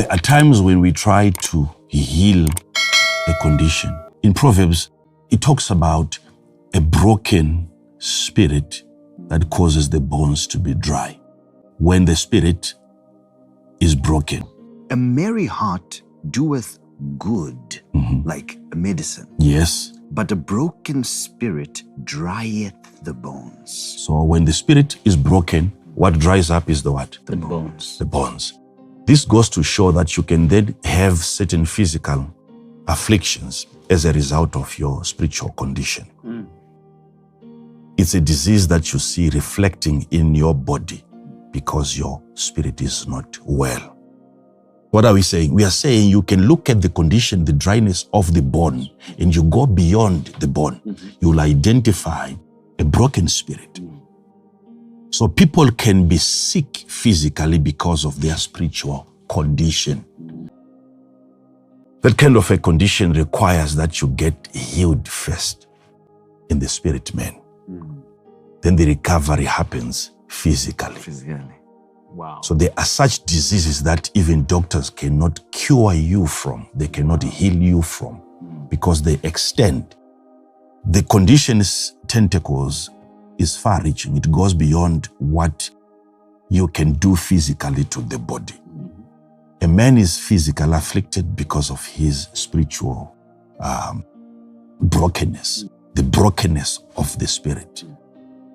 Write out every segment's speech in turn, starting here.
There are times when we try to heal a condition. In Proverbs, it talks about a broken spirit that causes the bones to be dry. When the spirit is broken. A merry heart doeth good, like a medicine. Yes. But a broken spirit drieth the bones. So when the spirit is broken, what dries up is the what? The bones. The bones. This goes to show that you can then have certain physical afflictions as a result of your spiritual condition. It's a disease that you see reflecting in your body because your spirit is not well. What are we saying? We are saying you can look at the condition, the dryness of the bone, and you go beyond the bone. You'll identify a broken spirit. So people can be sick physically because of their spiritual condition. That kind of a condition requires that you get healed first in the spirit man. Then the recovery happens physically. Wow. So there are such diseases that even doctors cannot cure you from. They cannot heal you from because they extend. The condition's tentacles is far-reaching. It goes beyond what you can do physically to the body. A man is physically afflicted because of his spiritual brokenness. The brokenness of the spirit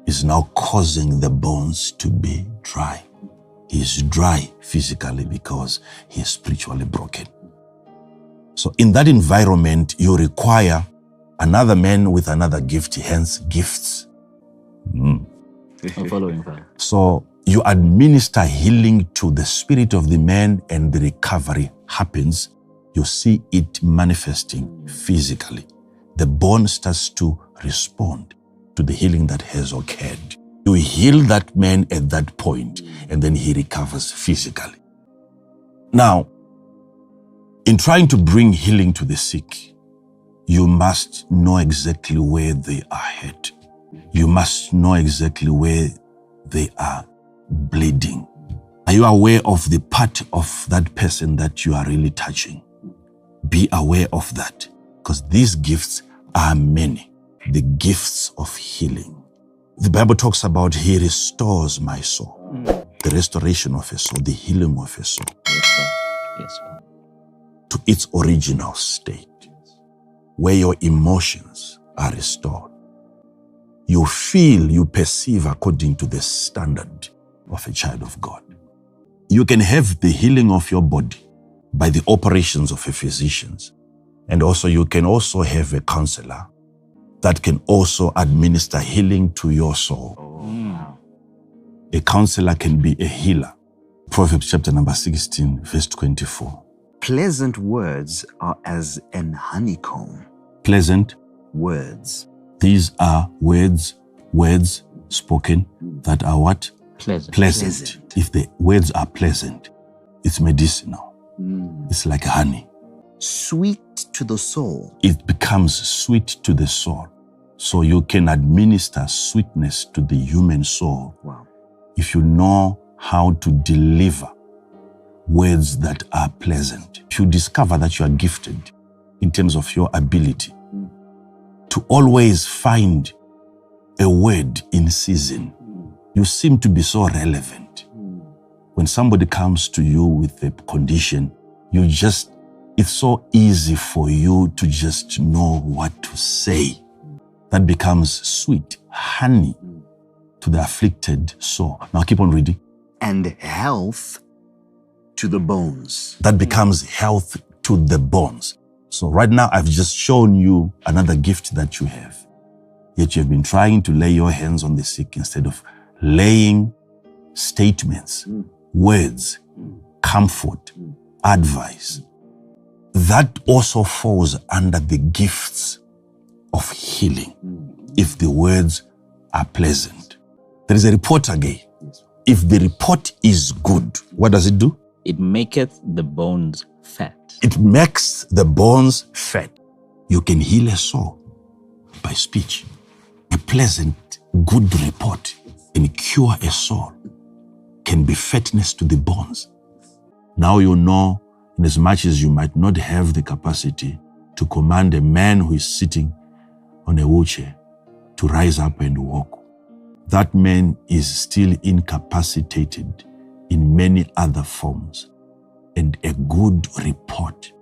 is now causing the bones to be dry. He is dry physically because he is spiritually broken. So in that environment, you require another man with another gift, hence gifts. I'm following that. So you administer healing to the spirit of the man and the recovery happens. You see it manifesting physically. The bone starts to respond to the healing that has occurred. You heal that man at that point, and then he recovers physically. Now, in trying to bring healing to the sick, you must know exactly where they are hurt. You must know exactly where they are bleeding. Are you aware of the part of that person that you are really touching? Be aware of that, because these gifts are many. The gifts of healing. The Bible talks about he restores my soul. The restoration of a soul, the healing of a soul. Yes, sir. Yes, sir. To its original state, where your emotions are restored. You feel, you perceive according to the standard of a child of God. You can have the healing of your body by the operations of a physician. And also you can also have a counselor that can also administer healing to your soul. A counselor can be a healer. Proverbs chapter number 16, verse 24. Pleasant words are as an honeycomb. Pleasant Words. These are words spoken that are what? Pleasant. Pleasant. If the words are pleasant, it's medicinal. It's like honey. Sweet to the soul. It becomes sweet to the soul. So you can administer sweetness to the human soul. Wow. If you know how to deliver words that are pleasant. If you discover that you are gifted in terms of your ability to always find a word in season, you seem to be so relevant. When somebody comes to you with a condition, it's so easy for you to just know what to say. That becomes sweet, honey to the afflicted soul. Now keep on reading. And health to the bones. That becomes health to the bones. So right now I've just shown you another gift that you have. Yet you've been trying to lay your hands on the sick instead of laying statements, words, comfort, advice. That also falls under the gifts of healing if the words are pleasant. There is a report again. If the report is good, what does it do? It maketh the bones fat. It makes the bones fat. You can heal a soul by speech. A pleasant, good report can cure a soul, can be fatness to the bones. Now you know in as much as you might not have the capacity to command a man who is sitting on a wheelchair to rise up and walk, that man is still incapacitated in many other forms. And a good report,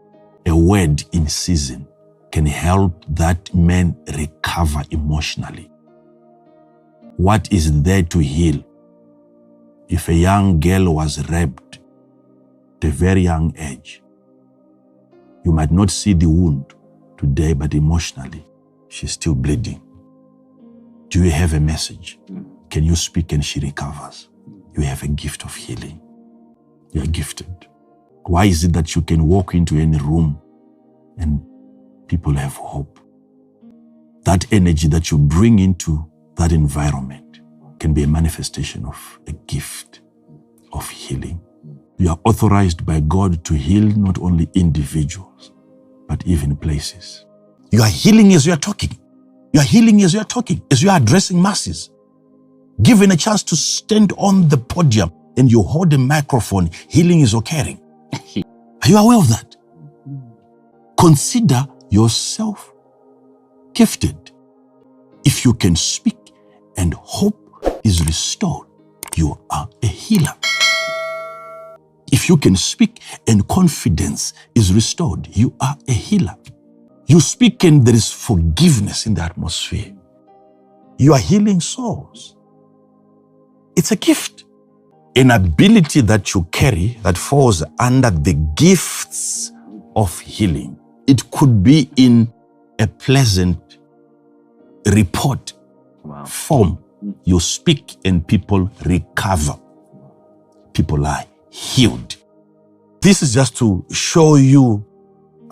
a word in season, can help that man recover emotionally. What is there to heal? If a young girl was raped at a very young age, you might not see the wound today, but emotionally, she's still bleeding. Do you have a message? Can you speak and she recovers? You have a gift of healing. You are gifted. Why is it that you can walk into any room and people have hope? That energy that you bring into that environment can be a manifestation of a gift of healing. You are authorized by God to heal not only individuals, but even places. You are healing as you are talking. You are healing as you are talking, as you are addressing masses. Given a chance to stand on the podium and you hold a microphone, healing is occurring. Are you aware of that? Consider yourself gifted. If you can speak and hope is restored, you are a healer. If you can speak and confidence is restored, you are a healer. You speak and there is forgiveness in the atmosphere. You are healing souls. It's a gift. An ability that you carry that falls under the gifts of healing. It could be in a pleasant report form. You speak and people recover. People are healed. This is just to show you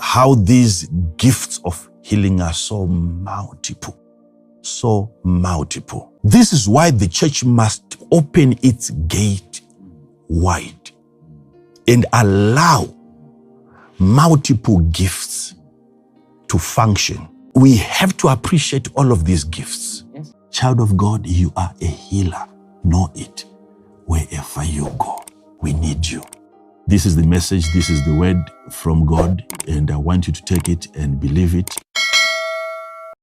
how these gifts of healing are so multiple. So multiple. This is why the church must open its gate wide and allow multiple gifts to function. We have to appreciate all of these gifts. Yes. Child of God, you are a healer. Know it. Wherever you go, we need you. This is the message. This is the word from God, and I want you to take it and believe it